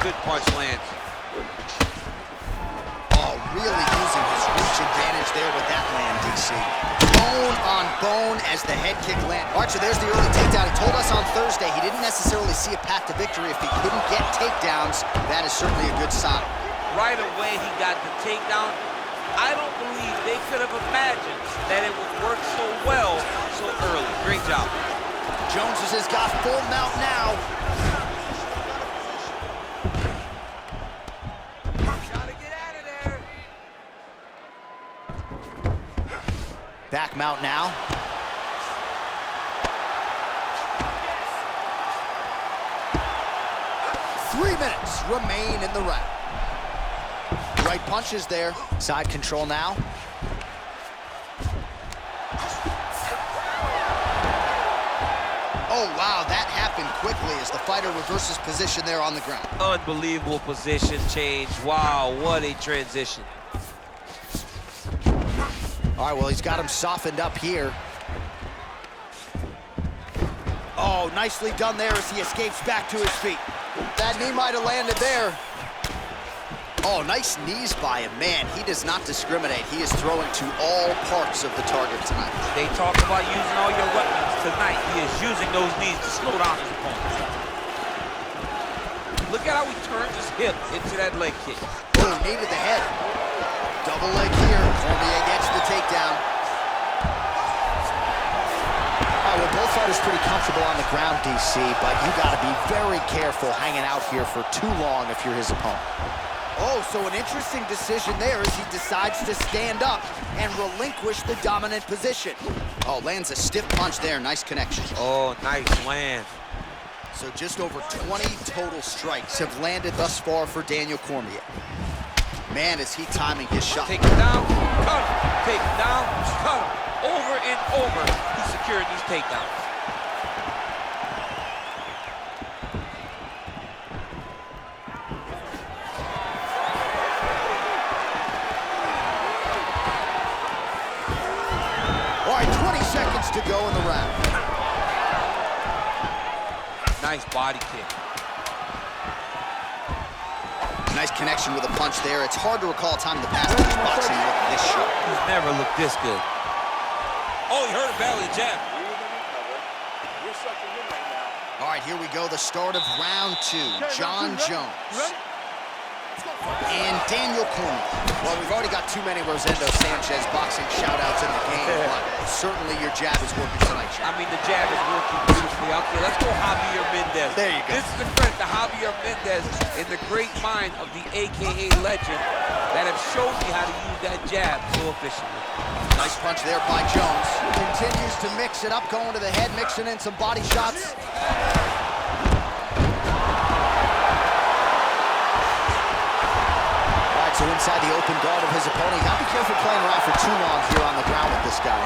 good punch lands. Oh, really using his reach advantage there with that land, DC. Bone on bone as the head kick lands. All right, so there's the early takedown. He told us on Thursday he didn't necessarily see a path to victory if he couldn't get takedowns. That is certainly a good sign. Right away, he got the takedown. I don't believe they could have imagined that it would work so well so early. Great job. Jones has got full mount now. Gotta get out of there. Back mount now. Three minutes remain in the round. Right punches there. Side control now. Oh, wow, that happened quickly as the fighter reverses position there on the ground. Unbelievable position change. Wow, what a transition. All right, well, he's got him softened up here. Oh, nicely done there as he escapes back to his feet. That knee might have landed there. Oh, nice knees by him. Man, he does not discriminate. He is throwing to all parts of the target tonight. They talk about using all your weapons. Tonight, he is using those knees to slow down his opponent. Look at how he turns his hip into that leg kick. Oh, knee to the head. Double leg here. Cormier gets the takedown. All right, well, both fighters pretty comfortable on the ground, DC, but you got to be very careful hanging out here for too long if you're his opponent. Oh, so an interesting decision there as he decides to stand up and relinquish the dominant position. Oh, lands a stiff punch there. Nice connection. Oh, nice land. So just over 20 total strikes have landed thus far for Daniel Cormier. Man, is he timing his shot. Take him down, cut him. Take him down, cut him. Over and over, he's securing these takedowns. All right, 20 seconds to go in the round. Nice body kick. Nice connection with a punch there. It's hard to recall a time in the past that his boxing looked this sharp. He's never looked this good. Oh, he heard a belly jab. All right, here we go. The start of round two. John Jones and Daniel Cormier. Well, we've already got too many Rosendo Sanchez boxing shout-outs in the game, but certainly your jab is working tonight, Chad. I mean, the jab is working beautifully. Okay, let's go Javier Mendez. There you go. This is the credit to Javier Mendez and the great mind of the AKA legend that have shown me how to use that jab so efficiently. Nice punch there by Jones. Continues to mix it up, going to the head, mixing in some body shots. So inside the open guard of his opponent, you gotta be careful playing around for too long here on the ground with this guy.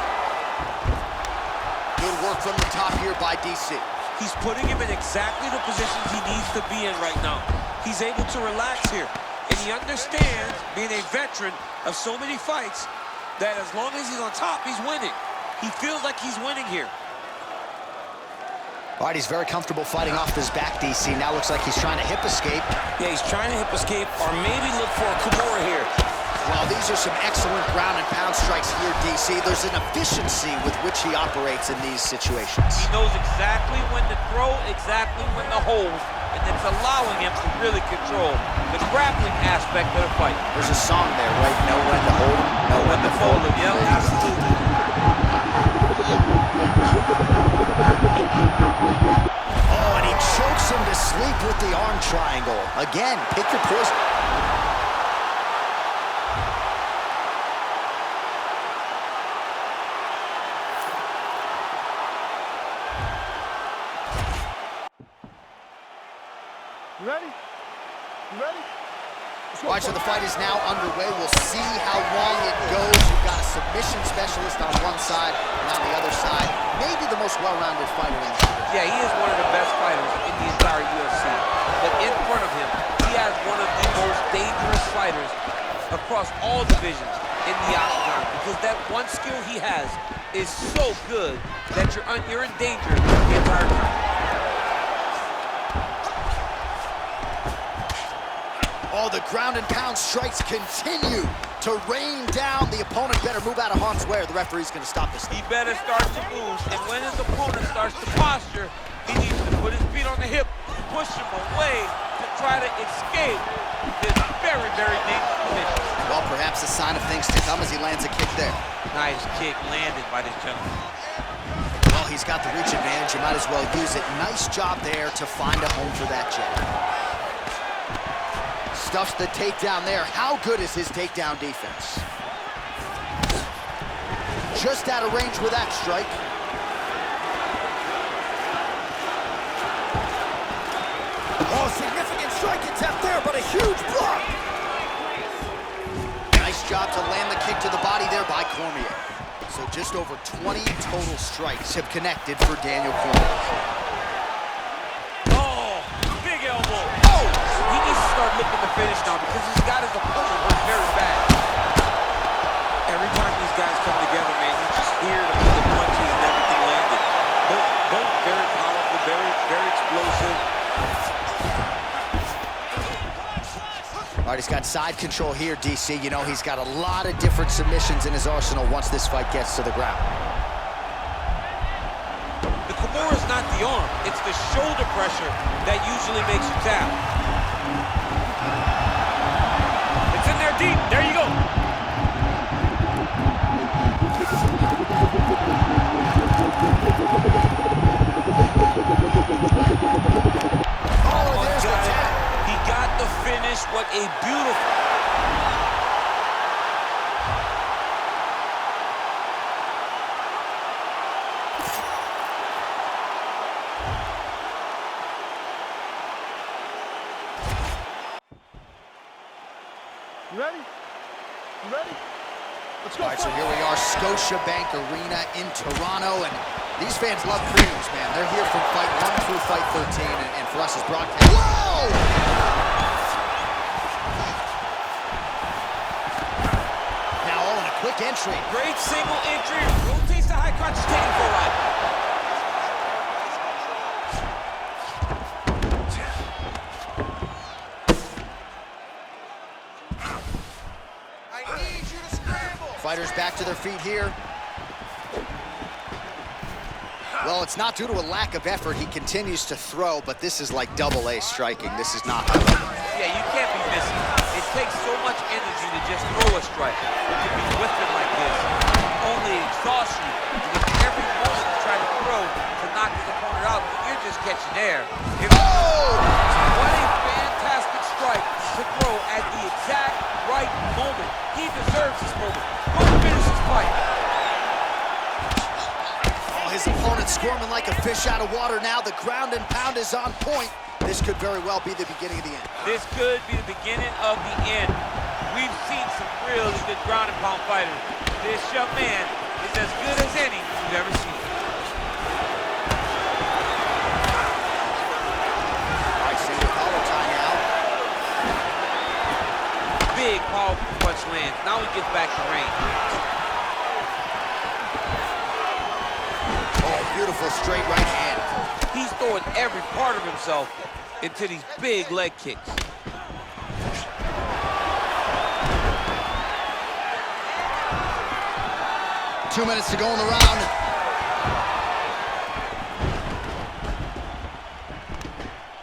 Good work from the top here by DC. He's putting him in exactly the positions he needs to be in right now. He's able to relax here. And he understands, being a veteran of so many fights, that as long as he's on top, he's winning. He feels like he's winning here. All right, he's very comfortable fighting off his back, DC. Now looks like he's trying to hip escape. Yeah, he's trying to hip escape or maybe look for a Cormier here. Well, these are some excellent ground and pound strikes here, DC. There's an efficiency with which he operates in these situations. He knows exactly when to throw, exactly when to hold, and it's allowing him to really control the grappling aspect of the fight. There's a song there, right? Know when to hold him, know when to fold him. Yeah, absolutely. Oh, and he chokes him to sleep with the arm triangle. Again, pick your poison. You ready? You ready? All right, so the fight is now underway. We'll see how long it goes. You've got a submission specialist on one side, and on the other side, maybe the most well-rounded fighter in the sport. Yeah, he is one of the best fighters in the entire UFC. But in front of him, he has one of the most dangerous fighters across all divisions in the octagon, because that one skill he has is so good that you're in danger the entire time. Oh, the ground and pound strikes continue to rain down. The opponent better move out of harm's way or the referee's going to stop this thing. He better start to move, and when his opponent starts to posture, he needs to put his feet on the hip, push him away to try to escape this very, very dangerous position. Well, perhaps a sign of things to come as he lands a kick there. Nice kick landed by this gentleman. Well, he's got the reach advantage. You might as well use it. Nice job there to find a home for that jab. Stuffs the takedown there. How good is his takedown defense? Just out of range with that strike. Oh, significant strike attempt there, but a huge block. Nice job to land the kick to the body there by Cormier. So just over 20 total strikes have connected for Daniel Cormier. Oh, big elbow. Oh, he needs to start looking to finish now because he's got his opponent hurt very bad. Every time these guys come together, man, you just hear the punches and everything landed. Both very powerful, very explosive. All right, he's got side control here, DC. You know, he's got a lot of different submissions in his arsenal once this fight gets to the ground. The Kimura's not the arm, it's the shoulder pressure that usually makes you tap. It's in there deep, there you go. Oh, there's the tap. He got the finish. What a beautiful... You ready? You ready? Let's go. All right, so here we are, Scotiabank Arena in Toronto, and these fans love prelims, man. They're here from fight 1 through fight 13, and for us as broadcast. Whoa! Now all in a quick entry. Great single entry. Rotates the high crotch, taking for a ride. Fighters back to their feet here. Well, it's not due to a lack of effort. He continues to throw, but this is like double-A striking. This is not high level. Yeah, you can't be missing. It takes so much energy to just throw a strike. But to be whipping like this only exhausts you. Because every motion you try to throw to knock his opponent out, but you're just catching air. What a fantastic strike to throw at the exact right moment. He deserves this moment. Go finish this fight. His opponent squirming like a fish out of water now. The ground and pound is on point. This could very well be the beginning of the end. This could be the beginning of the end. We've seen some really good ground and pound fighters. This young man is as good as any you've ever seen. I see the collar tie now. Big, powerful punch lands. Now he gets back to range. Beautiful straight right hand. He's throwing every part of himself into these big leg kicks. 2 minutes to go in the round.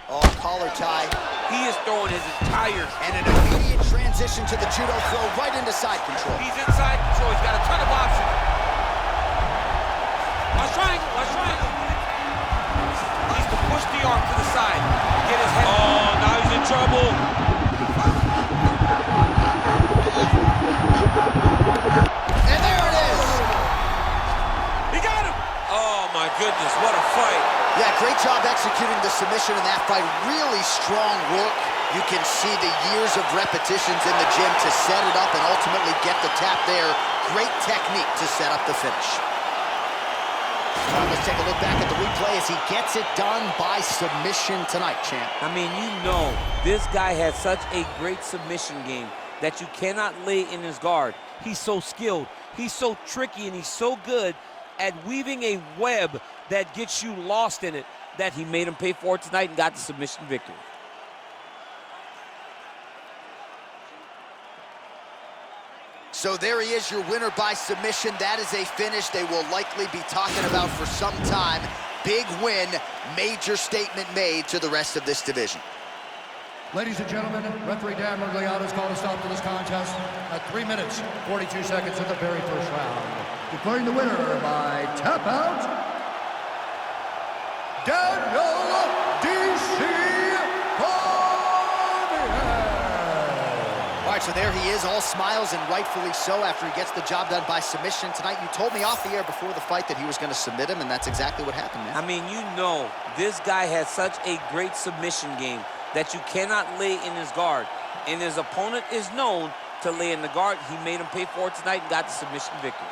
Oh, collar tie. He is throwing his entire... And an immediate transition to the judo throw right into side control. He's inside control. He's got a ton of options. Watch triangle, watch triangle. Needs to push the arm to the side. Get his head. Oh, now he's in trouble. And there it is. He got him. Oh, my goodness, what a fight. Yeah, great job executing the submission in that fight. Really strong work. You can see the years of repetitions in the gym to set it up and ultimately get the tap there. Great technique to set up the finish. Let's take a look back at the replay as he gets it done by submission tonight, champ. I mean, you know, this guy has such a great submission game that you cannot lay in his guard. He's so skilled, he's so tricky, and he's so good at weaving a web that gets you lost in it that he made him pay for it tonight and got the submission victory. So there he is, your winner by submission. That is a finish they will likely be talking about for some time. Big win, major statement made to the rest of this division. Ladies and gentlemen, referee Dan Murgliano has called a stop to this contest at 3 minutes, 42 seconds of the very first round. Declaring the winner by tap out, Daniel D.C. Cormier. All right, so there he is, all smiles and rightfully so after he gets the job done by submission tonight. You told me off the air before the fight that he was going to submit him, and that's exactly what happened, man. I mean, you know, this guy has such a great submission game that you cannot lay in his guard. And his opponent is known to lay in the guard. He made him pay for it tonight and got the submission victory.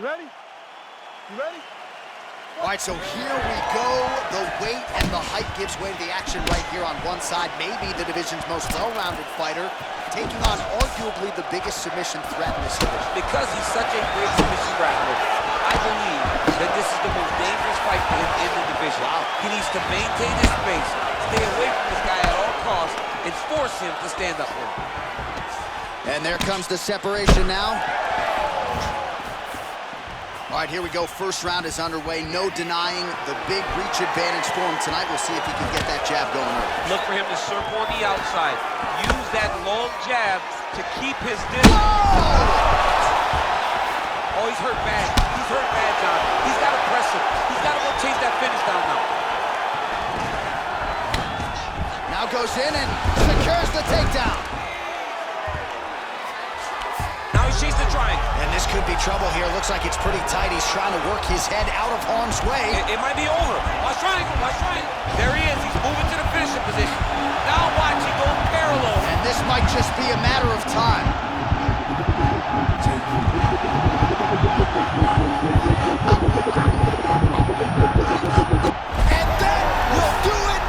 You ready? You ready? All right, so here we go. The weight and the height gives way to the action right here on one side. Maybe the division's most well-rounded fighter, taking on arguably the biggest submission threat in this division. Because he's such a great submission grappler, I believe that this is the most dangerous fight for him in the division. Wow. He needs to maintain his space, stay away from this guy at all costs, and force him to stand up for him. And there comes the separation now. All right, here we go. First round is underway. No denying the big reach advantage for him tonight. We'll see if he can get that jab going early. Look for him to circle on the outside. Use that long jab to keep his distance. Oh, he's hurt bad. He's hurt bad, John. He's got to press him. He's got to go chase that finish down now. Now goes in and secures the takedown. Now he's chasing the triangle. And this could be trouble here. Looks like it's pretty tight. He's trying to work his head out of harm's way. It might be over. Watch triangle, watch triangle. There he is. He's moving to the finishing position. Now watch, he goes parallel. And this might just be a matter of time. And that will do it.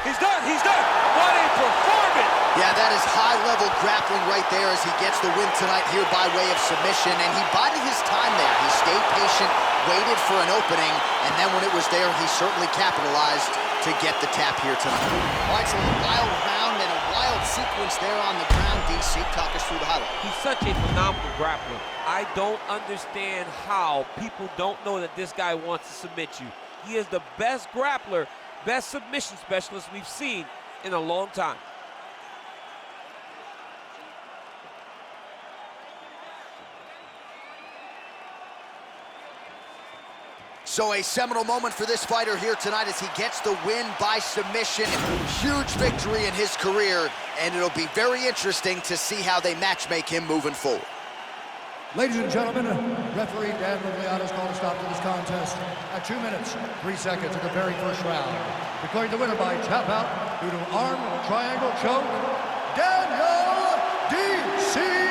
He's done, he's done. What a performance. Yeah, that is high-level grappling right there as he gets the win tonight here by way of submission. And he bided his time there. He stayed patient, waited for an opening, and then when it was there, he certainly capitalized to get the tap here tonight. All right, so a wild round and a wild sequence there on the ground. DC, talk us through the highlight. He's such a phenomenal grappler. I don't understand how people don't know that this guy wants to submit you. He is the best grappler, best submission specialist we've seen in a long time. So a seminal moment for this fighter here tonight as he gets the win by submission. Huge victory in his career, and it'll be very interesting to see how they matchmake him moving forward. Ladies and gentlemen, referee Dan Rugliano's called a stop to this contest at 2 minutes, 3 seconds of the very first round. Declaring the winner by tap out due to arm triangle choke, Daniel D.C.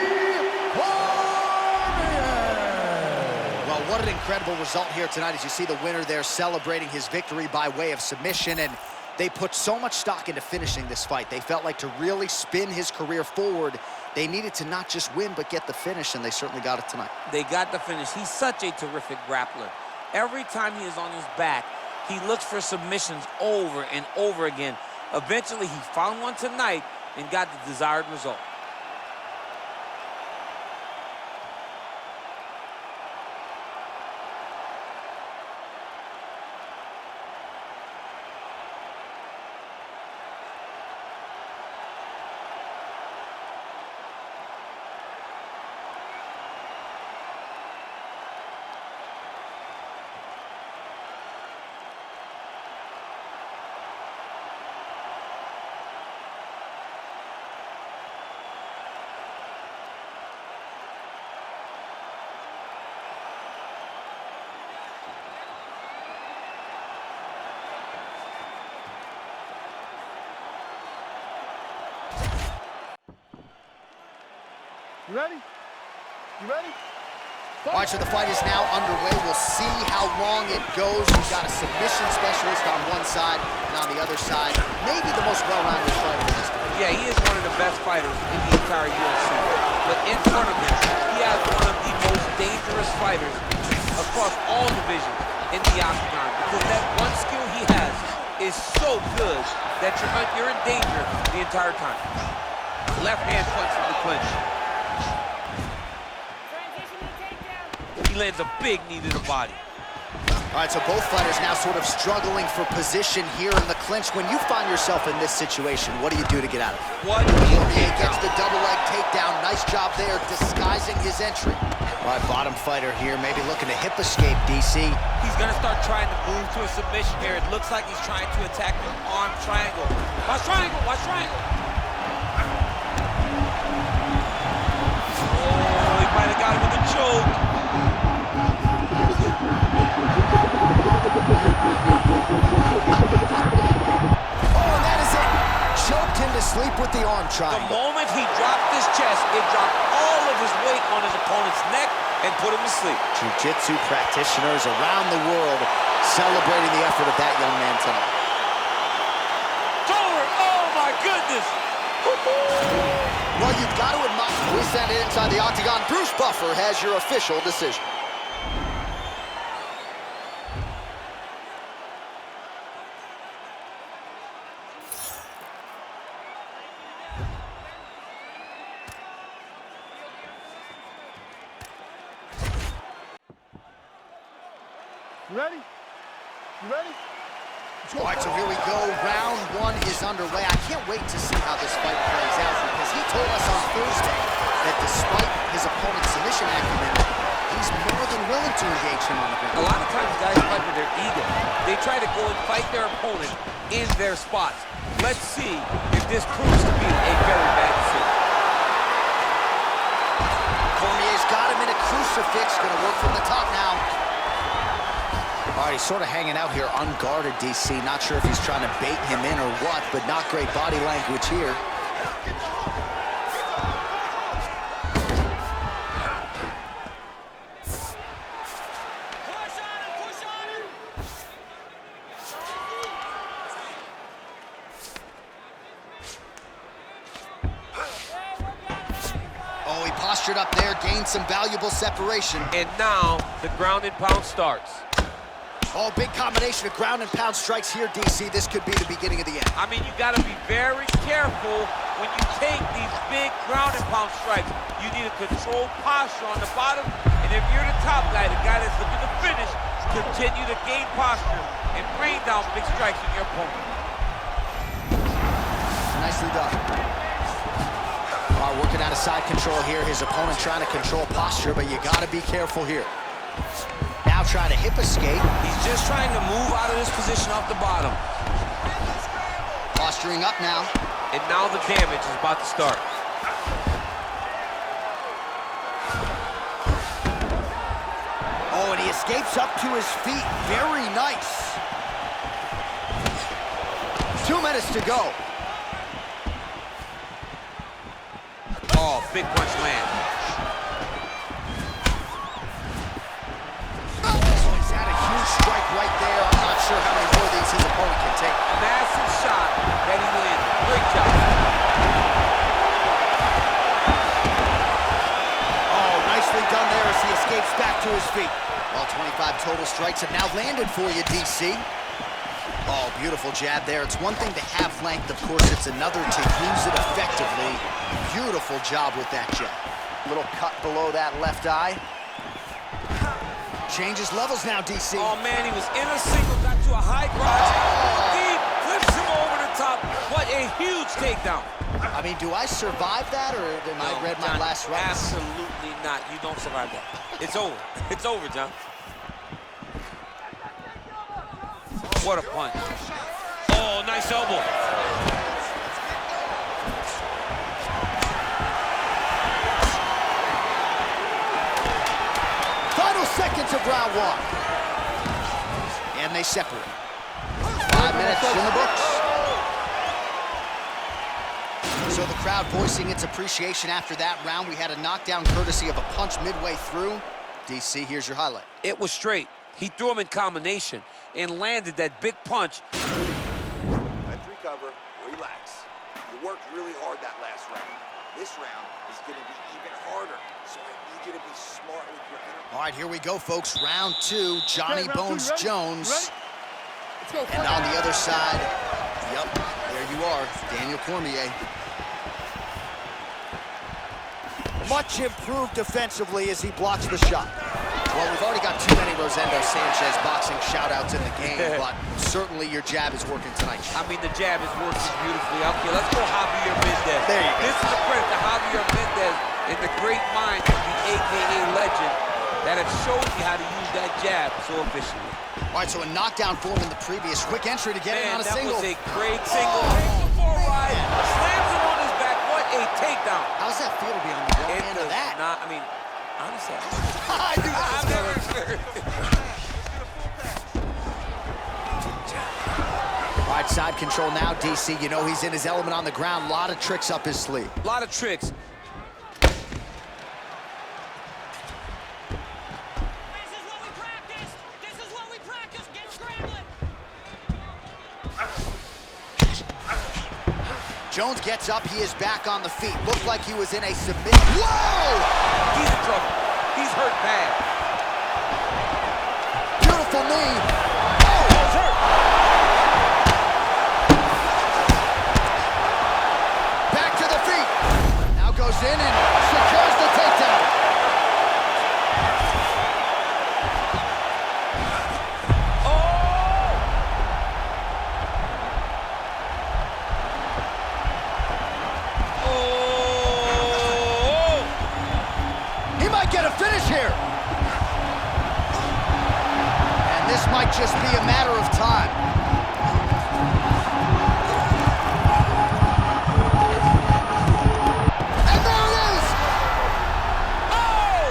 What an incredible result here tonight as you see the winner there celebrating his victory by way of submission, and they put so much stock into finishing this fight. They felt like to really spin his career forward, they needed to not just win but get the finish, and they certainly got it tonight. They got the finish. He's such a terrific grappler. Every time he is on his back, he looks for submissions over and over again. Eventually, he found one tonight and got the desired result. You ready? You ready? All right, so the fight is now underway. We'll see how long it goes. We've got a submission specialist on one side, and on the other side, maybe the most well-rounded fighter in this division. Yeah, he is one of the best fighters in the entire UFC. But in front of him, he has one of the most dangerous fighters across all divisions in the octagon. Because that one skill he has is so good that you're in danger the entire time. Left hand punch from the clinch. He lands a big knee to the body. All right, so both fighters now sort of struggling for position here in the clinch. When you find yourself in this situation, what do you do to get out of it? Cormier gets the double leg takedown. Nice job there, disguising his entry. All right, bottom fighter here, maybe looking to hip escape, DC. He's gonna start trying to move to a submission here. It looks like he's trying to attack the arm triangle. Watch triangle, watch triangle. Oh, he might have got him with a choke. Oh, that is it. Choked him to sleep with the arm triangle. The moment he dropped his chest, it dropped all of his weight on his opponent's neck and put him to sleep. Jiu-jitsu practitioners around the world celebrating the effort of that young man tonight. Over! Oh my goodness! Well, you've got to admire. We stand inside the octagon. Bruce Buffer has your official decision. You ready? You ready? All right, so here we go. Round one is underway. I can't wait to see how this fight plays out because he told us on Thursday that despite his opponent's submission acumen, he's more than willing to engage him on the ground. A lot of times guys fight with their ego. They try to go and fight their opponent in their spots. Let's see if this proves to be a very bad decision. Cormier's got him in a crucifix. Gonna work from the top now. All right, he's sort of hanging out here unguarded, DC. Not sure if he's trying to bait him in or what, but not great body language here. Oh, he postured up there, gained some valuable separation. And now the ground and pound starts. Oh, big combination of ground and pound strikes here, DC. This could be the beginning of the end. I mean, you got to be very careful when you take these big ground and pound strikes. You need a controlled posture on the bottom, and if you're the top guy, the guy that's looking to finish, continue to gain posture and rain down big strikes on your opponent. Nicely done. Working out of side control here. His opponent trying to control posture, but you got to be careful here. Now trying to hip escape. He's just trying to move out of this position off the bottom. Posturing up now. And now the damage is about to start. Oh, and he escapes up to his feet. Very nice. 2 minutes to go. Oh, big punch land. He's had a huge strike right there. I'm not sure how many more of these his opponent can take. Massive shot that he landed. Great job. Oh, nicely done there as he escapes back to his feet. Well, 25 total strikes have now landed for you, DC. Oh, beautiful jab there. It's one thing to have length, of course. It's another to use it effectively. Beautiful job with that jab. Little cut below that left eye. Changes levels now, DC. Oh, man, he was in a single, got to a high crotch. Deep, flips him over the top. What a huge takedown. I mean, do I survive that, or am I read my John, last right? Absolutely not. You don't survive that. It's over. It's over, John. What a punch. Oh, nice elbow. Final seconds of round one. And they separate. 5 minutes in the books. So the crowd voicing its appreciation after that round. We had a knockdown courtesy of a punch midway through. DC, here's your highlight. It was straight. He threw him in combination and landed that big punch. Let's recover, relax. You worked really hard that last round. This round is going to be even harder, so I need you to be smart with your energy. All right, here we go, folks. Round two, Johnny Okay, round Bones two, Jones. Let's go. And on the other side, yep, there you are, Daniel Cormier. Much improved defensively as he blocks the shot. Well, we've already got too many Rosendo Sanchez boxing shout-outs in the game, but certainly your jab is working tonight. I mean, the jab is working beautifully. Okay, let's go Javier Mendez. There you go. This is a credit to Javier Mendez and the great mind of the AKA legend that have shown me how to use that jab so efficiently. All right, so a knockdown form in the previous. Quick entry to get him on a single. That was a great single. Before ride, slams him on his back. What a takedown. How's that feel to be on the wrong end of that? Not, I mean, honestly, I knew that was I've never coming. experienced. All right, side control now, DC. You know he's in his element on the ground. A lot of tricks up his sleeve. A lot of tricks. Jones gets up, he is back on the feet. Looked like he was in a submission. Whoa! He's in trouble. He's hurt bad. Beautiful knee. Oh, he's hurt. Back to the feet. Now goes in and secures the takedown. He might get a finish here. And this might just be a matter of time. And there it is! Oh!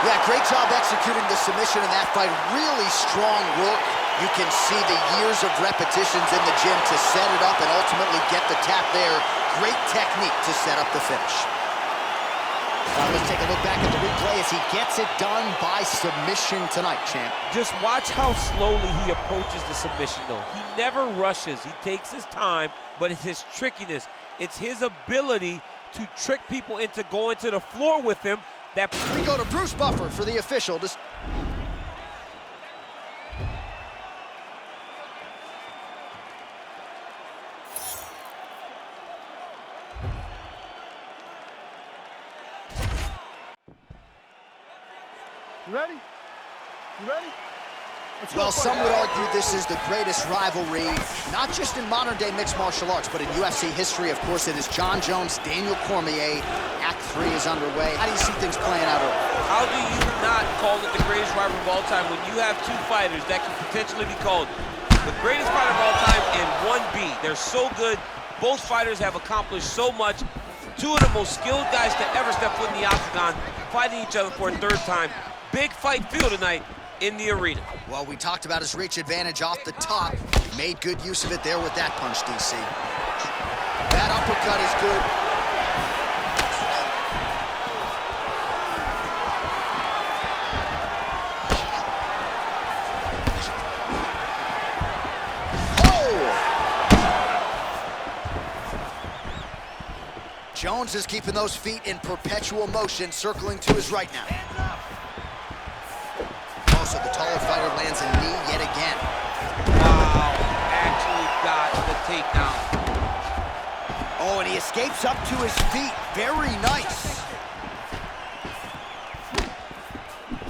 Yeah, great job executing the submission in that fight. Really strong work. You can see the years of repetitions in the gym to set it up and ultimately get the tap there. Great technique to set up the finish. Let's take a look back at the replay as he gets it done by submission tonight, champ. Just watch how slowly he approaches the submission, though. He never rushes. He takes his time, but it's his trickiness. It's his ability to trick people into going to the floor with him. That We go to Bruce Buffer for the official. You ready? You ready? Let's go. Well, some would argue this is the greatest rivalry, not just in modern-day mixed martial arts, but in UFC history. Of course, it is Jon Jones, Daniel Cormier. Act 3 is underway. How do you see things playing out early? How do you not call it the greatest rivalry of all time when you have two fighters that can potentially be called the greatest fighter of all time and 1B? They're so good. Both fighters have accomplished so much. Two of the most skilled guys to ever step foot in the octagon, fighting each other for a third time. Big fight feel tonight in the arena. Well, we talked about his reach advantage off the top. Made good use of it there with that punch, DC. That uppercut is good. Jones is keeping those feet in perpetual motion, circling to his right now. Oh, so the taller fighter lands a knee yet again. Wow, actually got the takedown. Oh, and he escapes up to his feet. Very nice.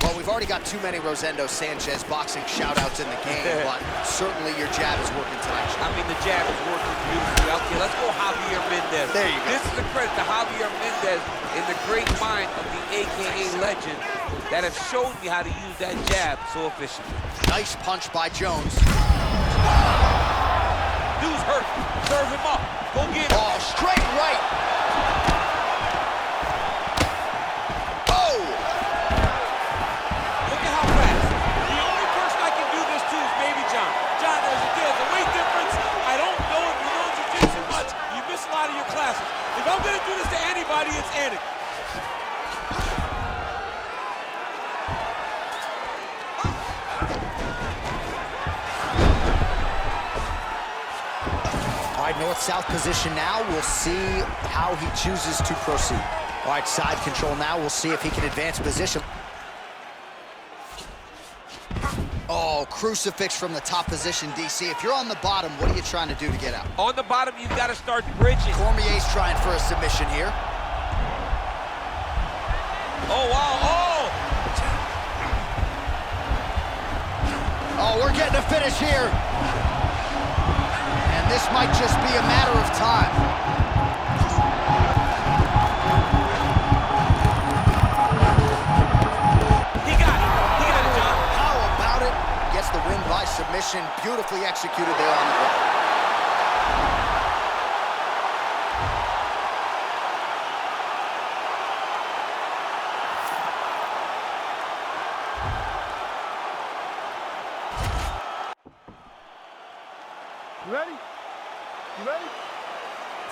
Well, we've already got too many Rosendo Sanchez boxing shout-outs in the game, but certainly your jab is working tonight. I mean, the jab is working beautifully. Okay, let's go Javier Mendez. There you go. This is a credit to Javier Mendez and the great mind of the AKA legend that have showed me how to use that jab so efficiently. Nice punch by Jones. Dude's hurt. Serve him up. Go get him. Oh, straight right. Oh! Look at how fast. The only person I can do this to is maybe John. John, there's a weight difference. I don't know if you know jiu-jitsu much. You miss a lot of your classes. If I'm going to do this to anybody, it's Anik. All right, north-south position now. We'll see how he chooses to proceed. All right, side control now. We'll see if he can advance position. Oh, crucifix from the top position, DC. If you're on the bottom, what are you trying to do to get out? On the bottom, you've got to start bridging. Cormier's trying for a submission here. Oh, wow. Oh! Oh, we're getting a finish here. And this might just be a matter of time. He got it. He got it, John. How about it? Gets the win by submission. Beautifully executed there on the ground. You ready? You ready?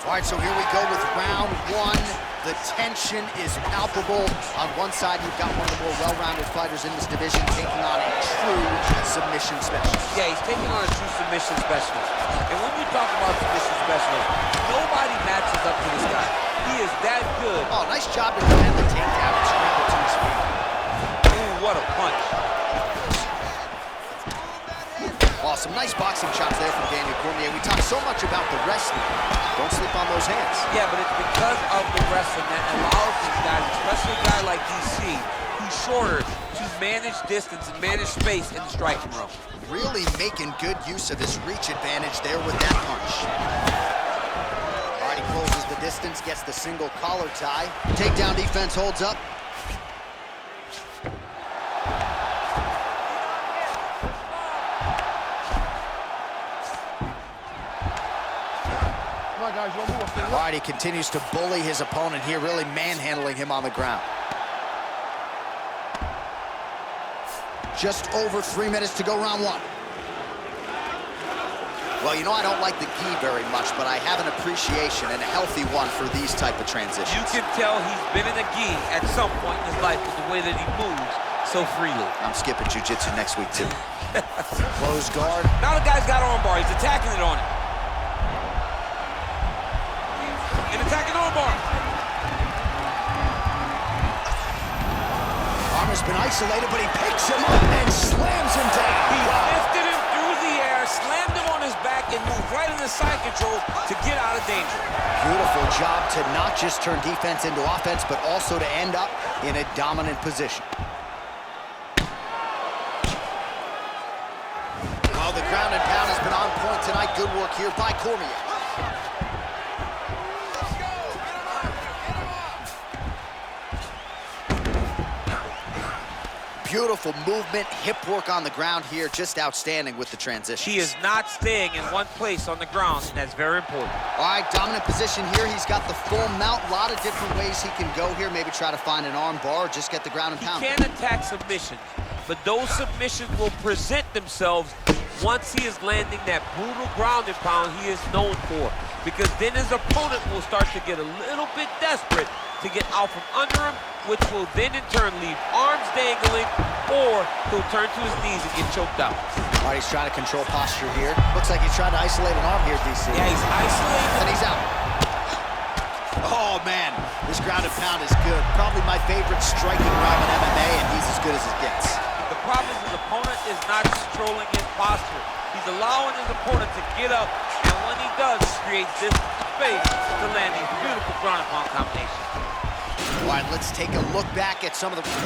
All right, so here we go with round one. The tension is palpable. On one side, you've got one of the more well-rounded fighters in this division taking on a true submission specialist. Yeah, he's taking on a true submission specialist. And when you talk about submission specialist, nobody matches up to this guy. He is that good. Oh, nice job to defend the takedown and scramble to his feet. Ooh, what a punch. Oh, some nice boxing chops there from Daniel Cormier. We talk so much about the wrestling. Don't sleep on those hands. Yeah, but it's because of the wrestling that allows these guys, especially a guy like DC, who's shorter, to manage distance and manage space in the striking room. Really making good use of his reach advantage there with that punch. All right, he closes the distance, gets the single collar tie. Takedown defense holds up. Come on, guys, you want to move? All right, he continues to bully his opponent here, really manhandling him on the ground. Just over 3 minutes to go, round one. Well, you know, I don't like the gi very much, but I have an appreciation, and a healthy one, for these type of transitions. You can tell he's been in a gi at some point in his life with the way that he moves so freely. I'm skipping jiu-jitsu next week, too. Close guard. Now the guy's got armbar. He's attacking it on it. An attacking armbar. Armor's been isolated, but he picks him up and slams him down. He lifted him through the air, slammed him on his back, and moved right into side control to get out of danger. Beautiful job to not just turn defense into offense, but also to end up in a dominant position. Well, the ground and pound has been on point tonight. Good work here by Cormier. Beautiful movement, hip work on the ground here, just outstanding with the transition. He is not staying in one place on the ground, and that's very important. All right, dominant position here. He's got the full mount. A lot of different ways he can go here. Maybe try to find an arm bar or just get the ground and pound. He can attack submissions, but those submissions will present themselves once he is landing that brutal ground and pound he is known for, because then his opponent will start to get a little bit desperate to get out from under him, which will then in turn leave arms dangling, or he'll turn to his knees and get choked out. All right, he's trying to control posture here. Looks like he's trying to isolate an arm here, DC. Yeah, he's isolating. And he's out. Oh, man, this ground and pound is good. Probably my favorite striking round in MMA, and he's as good as it gets. The problem is his opponent is not controlling his posture. He's allowing his opponent to get up, and when he does, he creates this space to land these beautiful ground and pound combinations. All right, let's take a look back at some of the... Snap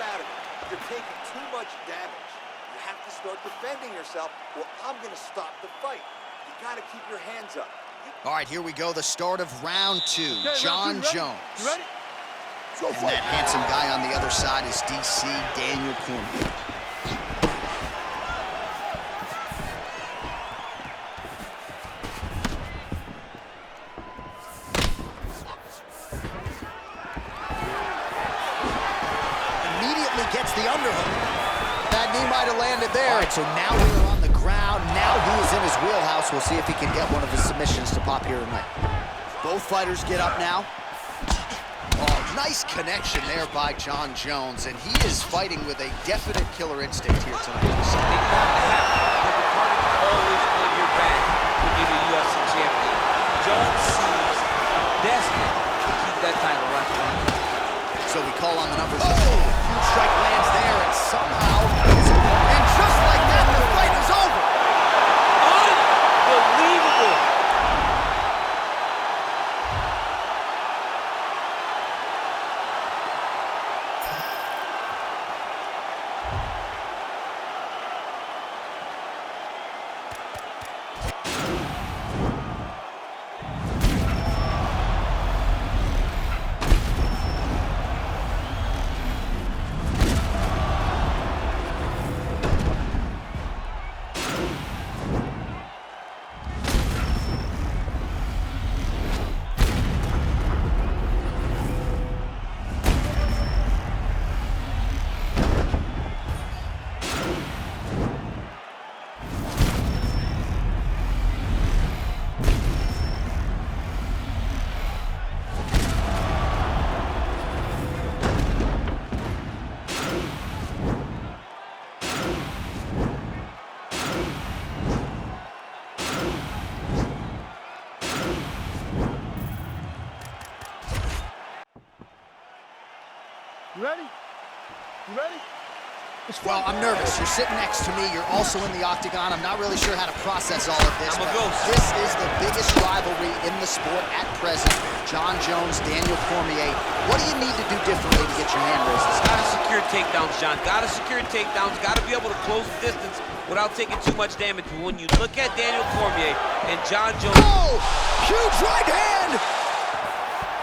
out of it. You're taking too much damage. You have to start defending yourself, or I'm going to stop the fight. You got to keep your hands up. All right, here we go, the start of round two. Okay, John round two, Jones. You ready? Go And that handsome guy on the other side is DC Daniel Cormier. Immediately gets the underhook. That knee might have landed there. All right, so now we're on the ground. Now he is in his wheelhouse. We'll see if he can get one of his submissions to pop here tonight. Both fighters get up now. Oh, nice connection there by John Jones, and he is fighting with a definite killer instinct here tonight. Always on your back when you're the UFC champion. Jones seems desperate to keep that title right now. So we call on the numbers. Oh, huge strike lands there, and somehow, and just like that, the fight is over. Unbelievable. You ready? You ready? Well, I'm nervous. You're sitting next to me. You're also in the octagon. I'm not really sure how to process all of this. I'm a but ghost. This is the biggest rivalry in the sport at present. Jon Jones, Daniel Cormier. What do you need to do differently to get your hand raised? Gotta secure takedowns, John. Gotta secure takedowns. Gotta be able to close the distance without taking too much damage. But when you look at Daniel Cormier and Jon Jones... Oh! Huge right hand!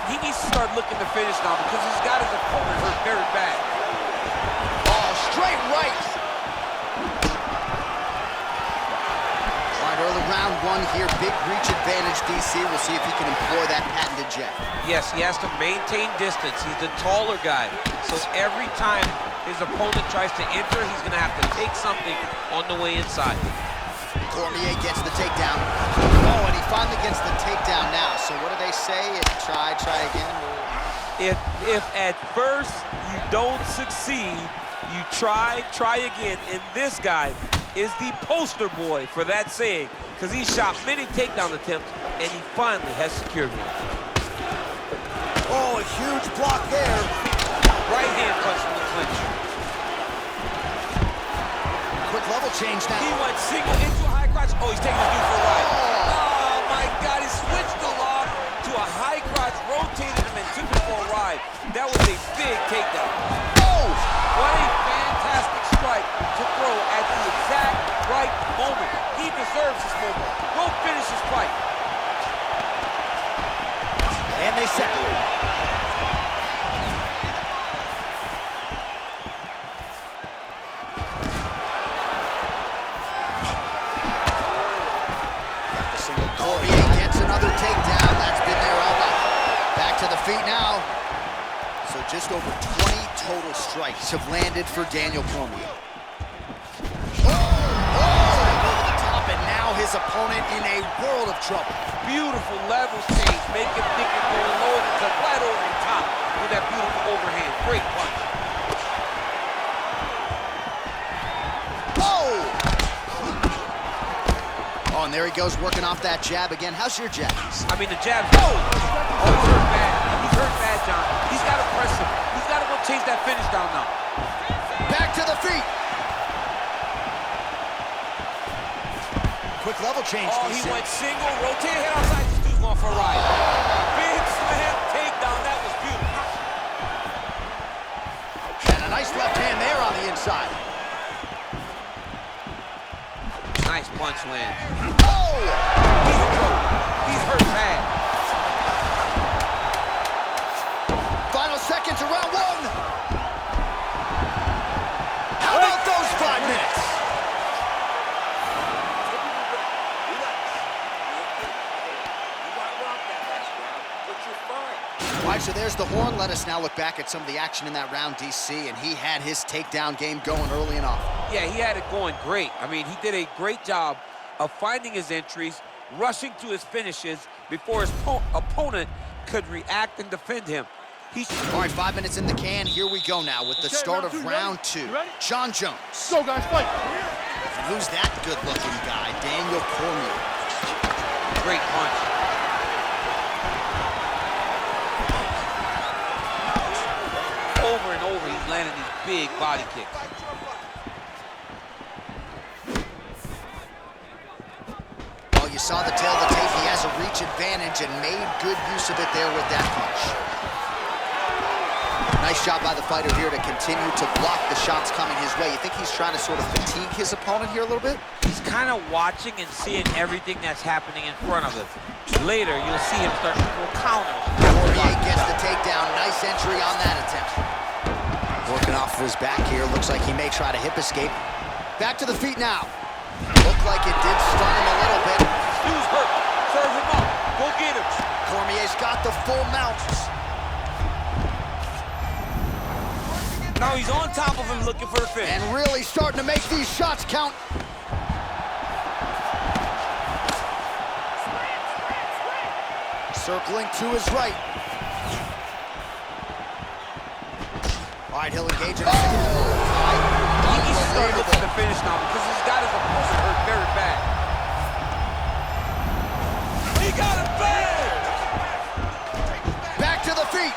He needs to start looking to finish now because he's got his opponent hurt very bad. Straight right. All right, early round one here. Big reach advantage, DC. We'll see if he can employ that patented jab. Yes, he has to maintain distance. He's the taller guy. So every time his opponent tries to enter, he's going to have to take something on the way inside. Cormier gets the takedown. Oh, and he finally gets the takedown now. So what do they say? Try again? If at first you don't succeed, you try again, and this guy is the poster boy for that saying, because he shot many takedown attempts, and he finally has secured one. Oh, a huge block there. Right hand punch from the clinch. Quick level change now. He went single into a high crotch. Oh, he's taking his dude for a ride. Oh, my God, he switched the lock to a high crotch, rotated him, and took him for a ride. That was a big takedown. What a fantastic strike to throw at the exact right moment. He deserves this moment. Go finish his fight. And they separate. Cormier gets another takedown. That's been there all night. Back to the feet now. So just over 20 total strikes have landed for Daniel Cormier. Oh! Over the top, and now his opponent in a world of trouble. Beautiful level change. Make him think you're going low and cut right over the top with that beautiful overhand. Great punch. Oh, and there he goes, working off that jab again. How's your jabs? I mean, the jab's... Oh, he's hurt bad. He's hurt bad, John. He's got to press him. He's got to go chase that finish down now. Back to the feet. Quick level change. Oh, he went single, rotated head outside. This dude's going for a ride. Big slam takedown. That was beautiful. And a nice left hand there on the inside. Nice punch land. Oh! He's in trouble. He's hurt bad. Final seconds of round one. How about those 5 minutes? All right, so there's the horn. Let us now look back at some of the action in that round, DC, and he had his takedown game going early and often. Yeah, he had it going great. I mean, he did a great job of finding his entries, rushing to his finishes before his opponent could react and defend him. All right, 5 minutes in the can. Here we go now with the start of round two. Jon Jones. Go, guys, fight. And who's that good-looking guy? Daniel Cormier. Great punch. Over and over, he's landing these big body kicks. Oh, you saw the tail of the tape. He has a reach advantage and made good use of it there with that punch. Nice job by the fighter here to continue to block the shots coming his way. You think he's trying to sort of fatigue his opponent here a little bit? He's kind of watching and seeing everything that's happening in front of him. Later, you'll see him start to throw counters. Cormier gets the takedown. Nice entry on that attempt. Working off of his back here. Looks like he may try to hip escape. Back to the feet now. Looked like it did stun him a little bit. Dude's hurt. Serve him up. Go get him. Cormier's got the full mount. Now he's on top of him looking for the finish. And really starting to make these shots count. Circling to his right. All right, he'll engage in a He needs to start looking to finish now because he's got his opponent hurt very bad. He got him bad! Back to the feet.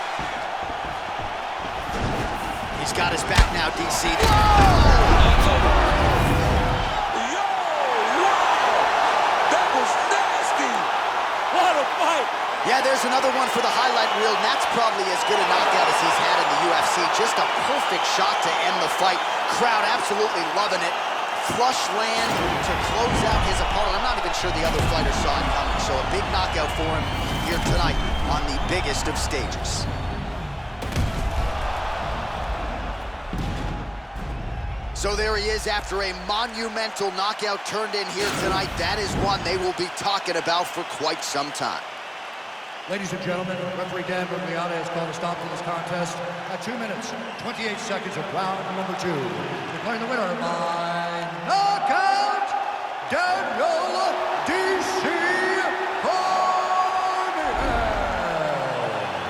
there's another one for the highlight reel, and that's probably as good a knockout as he's had in the UFC. Just a perfect shot to end the fight. Crowd absolutely loving it. Flush land to close out his opponent. I'm not even sure the other fighter saw it coming, so a big knockout for him here tonight on the biggest of stages. So there he is after a monumental knockout turned in here tonight. That is one they will be talking about for quite some time. Ladies and gentlemen, referee Dan Murgliata has called a stop to this contest at 2 minutes, 28 seconds of round number 2. Declaring the winner by knockout, Daniel D.C. Cormier.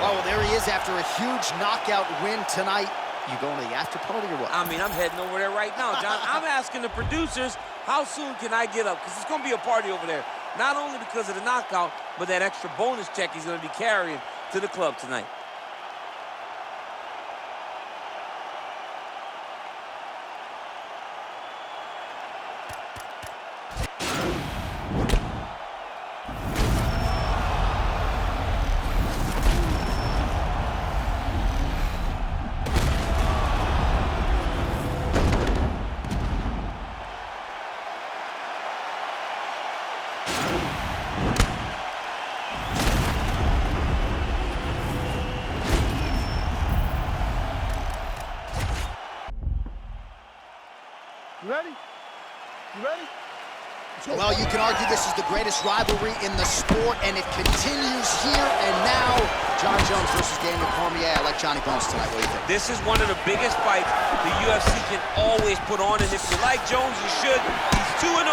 Oh, well, there he is after a huge knockout win tonight. You going to the after party or what? I mean, I'm heading over there right now, John. I'm asking the producers, how soon can I get up? Because it's going to be a party over there. Not only because of the knockout, but that extra bonus check he's going to be carrying to the club tonight. You ready? You ready? Well, you can argue this is the greatest rivalry in the sport, and it continues here and now. John Jones versus Daniel Cormier. I like Johnny Bones tonight. What do you think? This is one of the biggest fights the UFC can always put on, and if you like Jones, you should. He's 2-0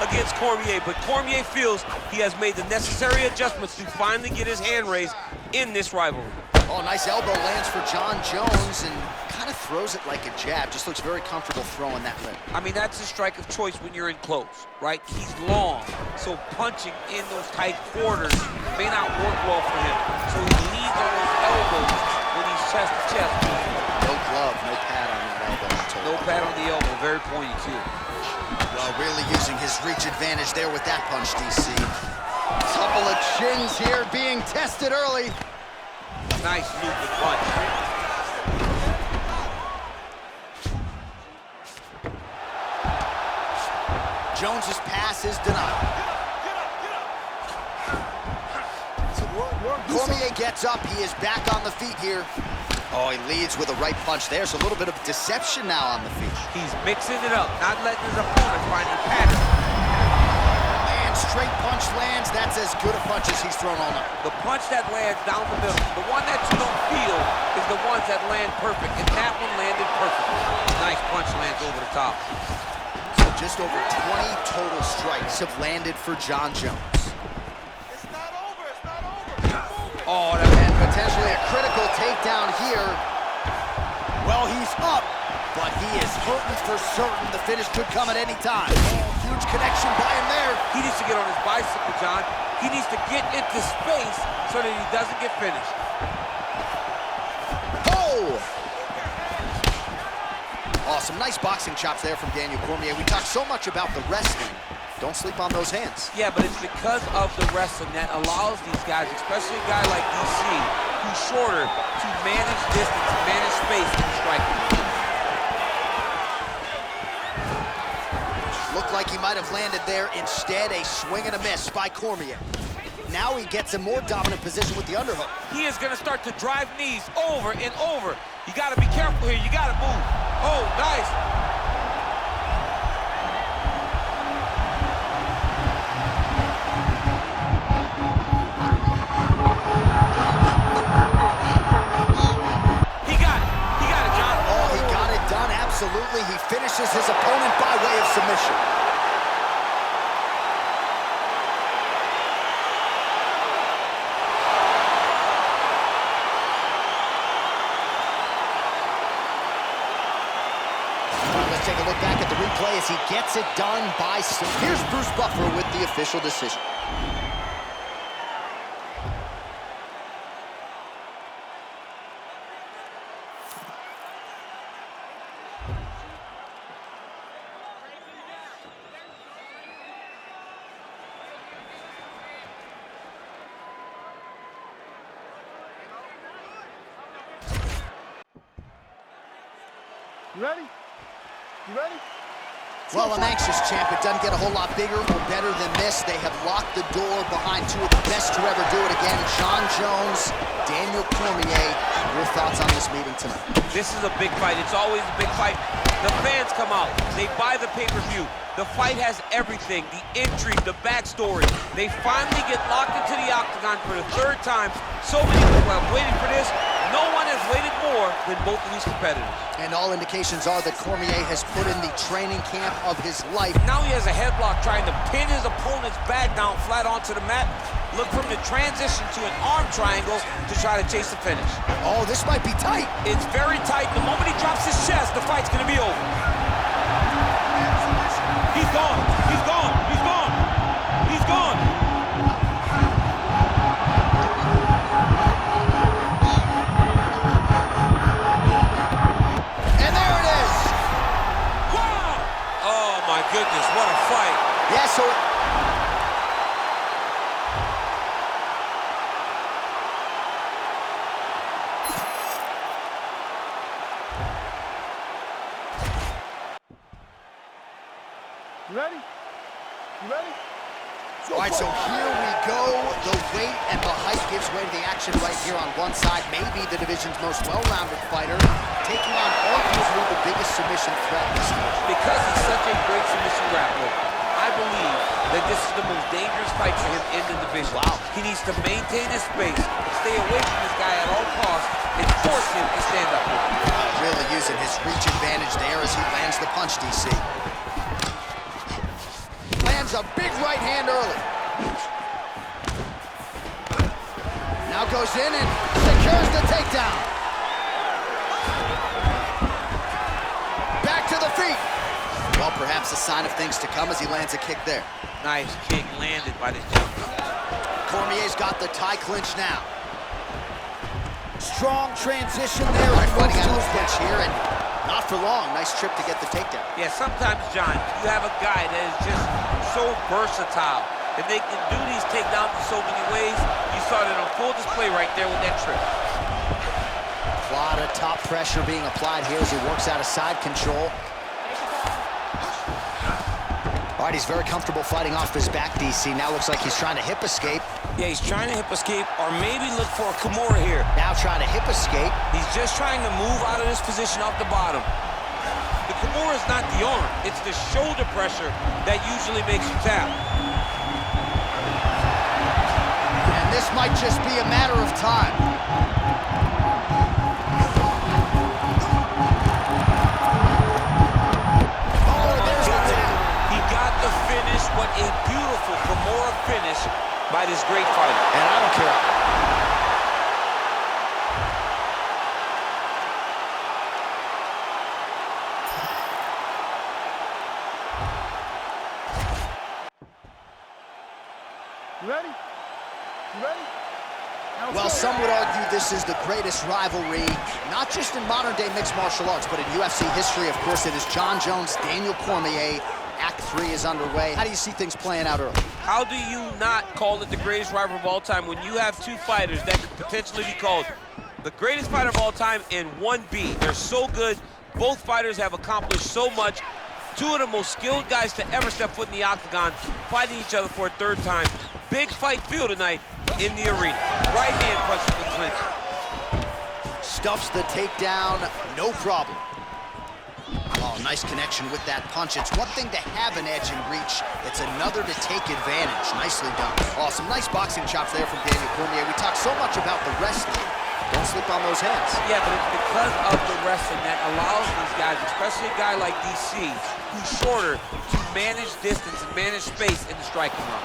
against Cormier, but Cormier feels he has made the necessary adjustments to finally get his hand raised in this rivalry. Oh, nice elbow lands for John Jones, and kind of throws it like a jab. Just looks very comfortable throwing that limb. I mean, that's a strike of choice when you're in close, right? He's long, so punching in those tight quarters may not work well for him. So he leans on those elbows when he's chest to chest. No glove, no pad on that elbow. No pad on the elbow, very pointy too. Well, really using his reach advantage there with that punch, DC. Couple of chins here being tested early. Nice looping punch. Jones's pass is denied. Cormier gets up. He is back on the feet here. Oh, he leads with a right punch. There's a little bit of deception now on the feet. He's mixing it up, not letting his opponent find a pattern. And straight punch lands. That's as good a punch as he's thrown all night. The punch that lands down the middle, the one that you don't feel, is the ones that land perfect, and that one landed perfectly. Nice punch lands over the top. So just over 20 total strikes have landed for John Jones. It's not over. It's not over. Oh, and potentially a critical takedown here. Well, he's up, but he is hurting for certain. The finish could come at any time. Huge connection by him there. He needs to get on his bicycle, John. He needs to get into space so that he doesn't get finished. Oh! Oh, some nice boxing chops there from Daniel Cormier. We talk so much about the wrestling. Don't sleep on those hands. Yeah, but it's because of the wrestling that allows these guys, especially a guy like DC, who's shorter, to manage distance, manage space in striking. Looked like he might have landed there. Instead, a swing and a miss by Cormier. Now he gets a more dominant position with the underhook. He is going to start to drive knees over and over. You got to be careful here. You got to move. Oh, nice. He got it, John. Oh, he got it done, absolutely. He finishes his opponent by way of submission. Let's take a look back at the replay as he gets it done by... Here's Bruce Buffer with the official decision. You ready? You ready? Well, I'm anxious, champ. It doesn't get a whole lot bigger or better than this. They have locked the door behind two of the best to ever do it again. Jon Jones, Daniel Cormier. Your thoughts on this meeting tonight? This is a big fight. It's always a big fight. The fans come out. They buy the pay-per-view. The fight has everything. The intrigue, the backstory. They finally get locked into the octagon for the third time. So many people have waited for this. No one has waited more than both of these competitors. And all indications are that Cormier has put in the training camp of his life. Now he has a headlock trying to pin his opponent's back down flat onto the mat. Look for him to transition to an arm triangle to try to chase the finish. Oh, this might be tight. It's very tight. The moment he drops his chest, the fight's going to be over. He's gone. He's gone. He's gone. He's gone. And there it is. Wow! Oh, my goodness. What a fight. Yeah, so... You ready? You ready? All right, so here we go. The weight and the height gives way to the action right here on one side. Maybe the division's most well-rounded fighter, taking on arguably the biggest submission threat in this division. Because he's such a great submission grappler, I believe that this is the most dangerous fight for him in the division. Wow. He needs to maintain his space, stay away from this guy at all costs, and force him to stand up with him. Really using his reach advantage there as he lands the punch, DC. Lands a big right hand early. Now goes in and secures the takedown. Back to the feet. Well, perhaps a sign of things to come as he lands a kick there. Nice kick landed by this gentleman. Cormier's got the tie clinch now. Strong transition there. Right, fighting out of the pitch here, and not for long. Nice trip to get the takedown. Yeah, sometimes, John, you have a guy that is just so versatile, and they can do these takedowns in so many ways. You saw it on full display right there with that trip. A lot of top pressure being applied here as he works out of side control. All right, he's very comfortable fighting off his back, DC. Now looks like he's trying to hip escape. Yeah, he's trying to hip escape, or maybe look for a Cormier here. Now trying to hip escape. He's just trying to move out of this position off the bottom. The Cormier is not the arm, it's the shoulder pressure that usually makes you tap. And this might just be a matter of time. Oh, there's the tap. He got the finish. What a beautiful Cormier finish by this great fighter. And I don't care. You ready? You ready? Now Well, go. some would argue this is the greatest rivalry, not just in modern-day mixed martial arts, but in UFC history. Of course, it is Jon Jones, Daniel Cormier. Act 3 is underway. How do you see things playing out early? How do you not call it the greatest rivalry of all time when you have two fighters that could potentially be called the greatest fighter of all time and 1B? They're so good. Both fighters have accomplished so much. Two of the most skilled guys to ever step foot in the octagon, fighting each other for a third time. Big fight feel tonight in the arena. Right hand punch to the clinch. Stuffs the takedown, no problem. Oh, nice connection with that punch. It's one thing to have an edge and reach. It's another to take advantage. Nicely done. Oh, some nice boxing chops there from Daniel Cormier. We talk so much about the wrestling. Don't slip on those hands. Yeah, but it's because of the wrestling that allows these guys, especially a guy like DC, who's shorter, to manage distance and manage space in the striking round.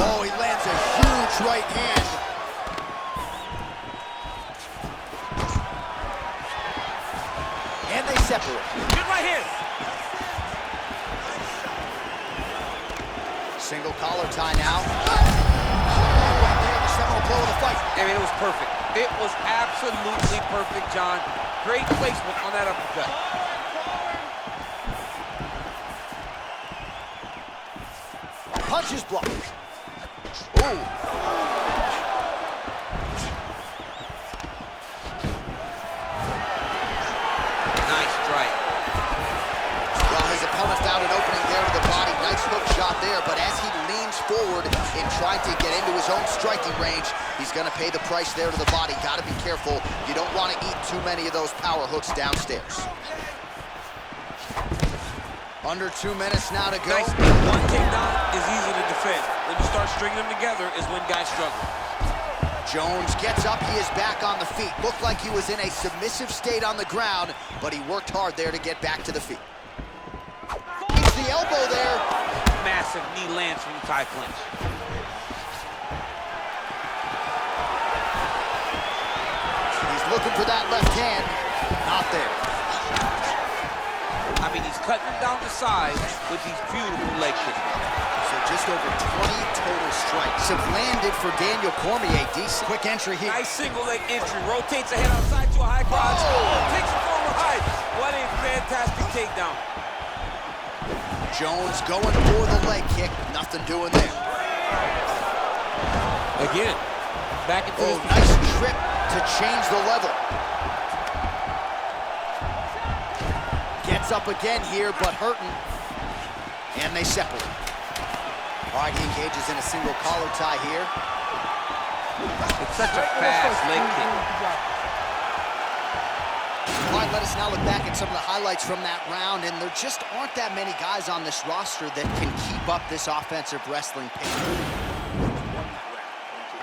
Oh, he lands a huge right hand. And they separate. Good right hand. Single collar tie now. Right there, the seminal blow of the fight. I mean, it was perfect. It was absolutely perfect, John. Great placement on that uppercut. Punches blocked. Ooh. Nice strike. trying to get into his own striking range. He's going to pay the price there to the body. Got to be careful. You don't want to eat too many of those power hooks downstairs. Under 2 minutes now to go. Nice. One takedown is easy to defend. When you start stringing them together is when guys struggle. Jones gets up, he is back on the feet. Looked like he was in a submissive state on the ground, but he worked hard there to get back to the feet. Keeps the elbow there. Massive knee lands from the tie clinch. He's looking for that left hand. Not there. I mean, he's cutting them down the side with these beautiful leg kicks. So just over 20 total strikes have landed for Daniel Cormier. Decent quick entry here. Nice single leg entry. Rotates ahead outside to a high crotch. Oh, takes it forward high. What a fantastic takedown. Jones going for the leg kick. Nothing doing there. Again, back into this. Nice trip to change the level. Gets up again here, but hurting. And they separate. All right, he engages in a single collar tie here. It's such a fast leg kick. All right, let us now look back at some of the highlights from that round, and there just aren't that many guys on this roster that can keep up this offensive wrestling pace.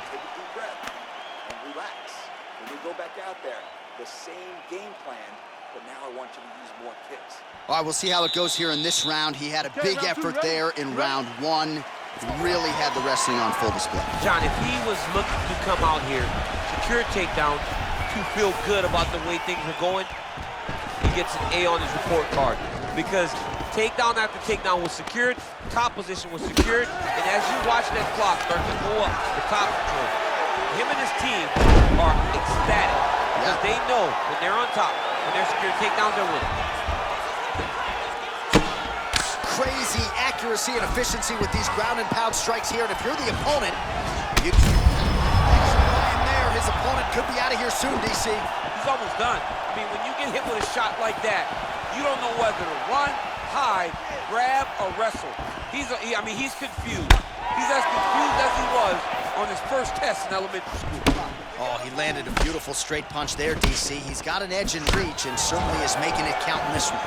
Take a deep breath and relax. When we go back out there, the same game plan, but now I want you to use more kicks. All right, we'll see how it goes here in this round. He had a big effort there in round one. Really had the wrestling on full display. John, if he was looking to come out here, secure takedown, to feel good about the way things are going, he gets an A on his report card. Because takedown after takedown was secured, top position was secured, and as you watch that clock start to go up, the top control, him and his team are ecstatic. Because they know when they're on top, when they're secured takedowns, they're winning. Crazy accuracy and efficiency with these ground and pound strikes here. And if you're the opponent, you in there, his opponent could be out of here soon, DC. He's almost done. I mean, when you get hit with a shot like that, you don't know whether to run, hide, grab, or wrestle. He's confused. He's as confused as he was on his first test in elementary school. Oh, he landed a beautiful straight punch there, DC. He's got an edge in reach and certainly is making it count in this one.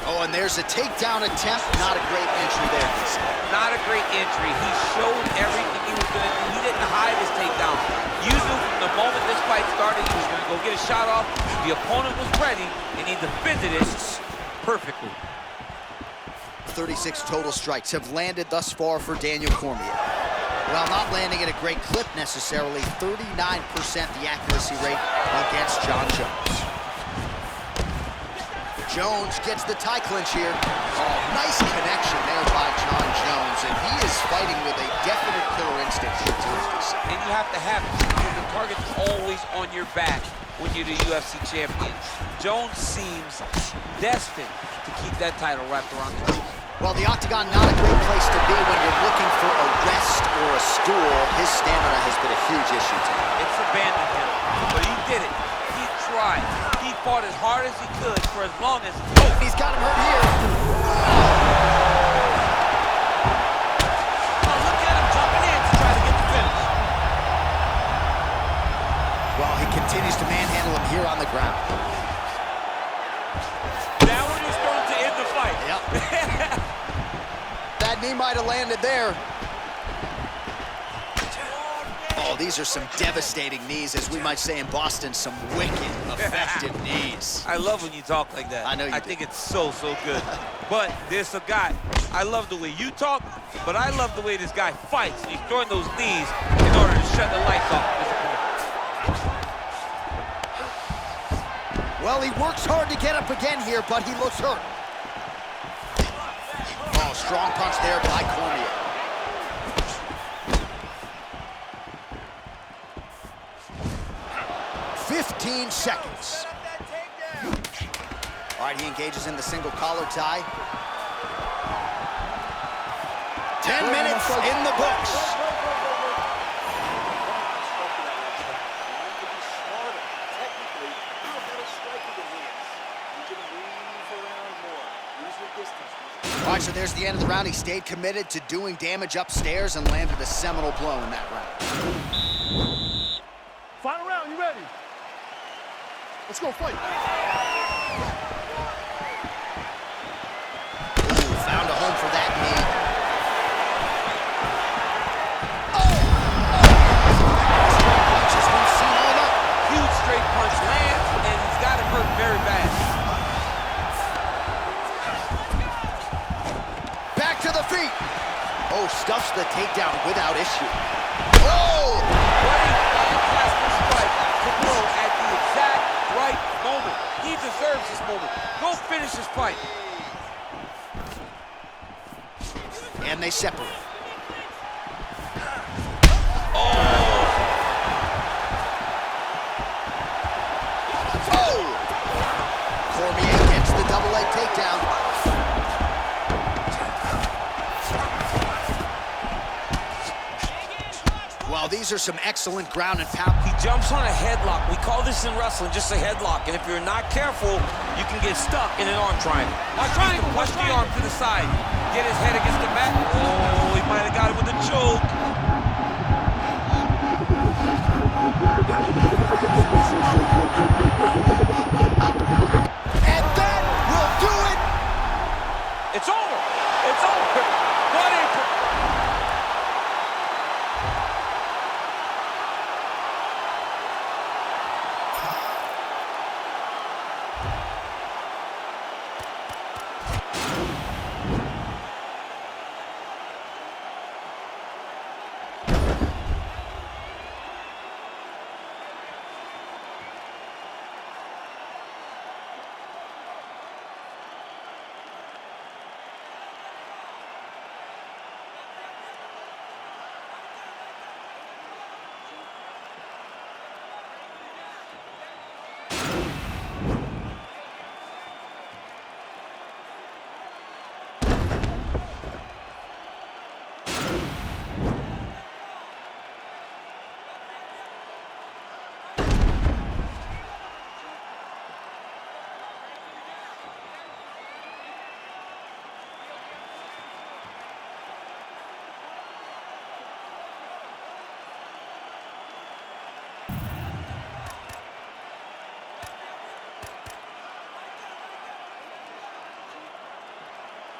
Oh, and there's a takedown attempt. Not a great entry there, DC. Not a great entry. He showed everything he was going to do. He didn't hide his takedown. Usually, from the moment this fight started, he was going to go get a shot off. The opponent was ready, and he defended it perfectly. 36 total strikes have landed thus far for Daniel Cormier. While not landing at a great clip necessarily, 39% the accuracy rate against John Jones. Jones gets the tie clinch here. Oh, nice connection there by John Jones, and he is fighting with a definite killer instinct. And you have to have it, because the target's always on your back when you're the UFC champion. Jones seems destined to keep that title wrapped around his waist. Well, the octagon, not a great place to be when you're looking for a rest or a stool. His stamina has been a huge issue tonight. It's abandoned him, but he did it. He tried. He fought as hard as he could for as long as... Oh, he's got him hurt here. Oh, look at him jumping in to try to get the finish. Well, he continues to manhandle him here on the ground. That one was thrown to end the fight. Yep. That knee might have landed there. Oh, these are some devastating knees, as we might say in Boston, some wicked, effective knees. I love when you talk like that. I know you do. think it's so good. But there's a guy, I love the way you talk, but I love the way this guy fights. He's throwing those knees in order to shut the lights off. Well, he works hard to get up again here, but he looks hurt. Oh, strong punch there by Cormier. "15 seconds. All right, he engages in the single collar tie. 10 minutes in the books. All right, right, so there's the end of the round. He stayed committed to doing damage upstairs and landed a seminal blow in that round. Final round, you ready? Let's go fight. Ooh, found a home for that knee. Punches we've seen all night. Huge straight punch lands, and he's got him hurt very bad. Back to the feet. Oh, stuffs the takedown without issue. Oh! What a fantastic strike to throw at the exact right moment. He deserves this moment. Go finish this fight. And they separate. Cormier gets the double leg takedown. Well, these are some excellent ground and pound. He jumps on a headlock. We call this in wrestling just a headlock. And if you're not careful, you can get stuck in an arm triangle. Watch triangle, push the arm to the side. Get his head against the mat.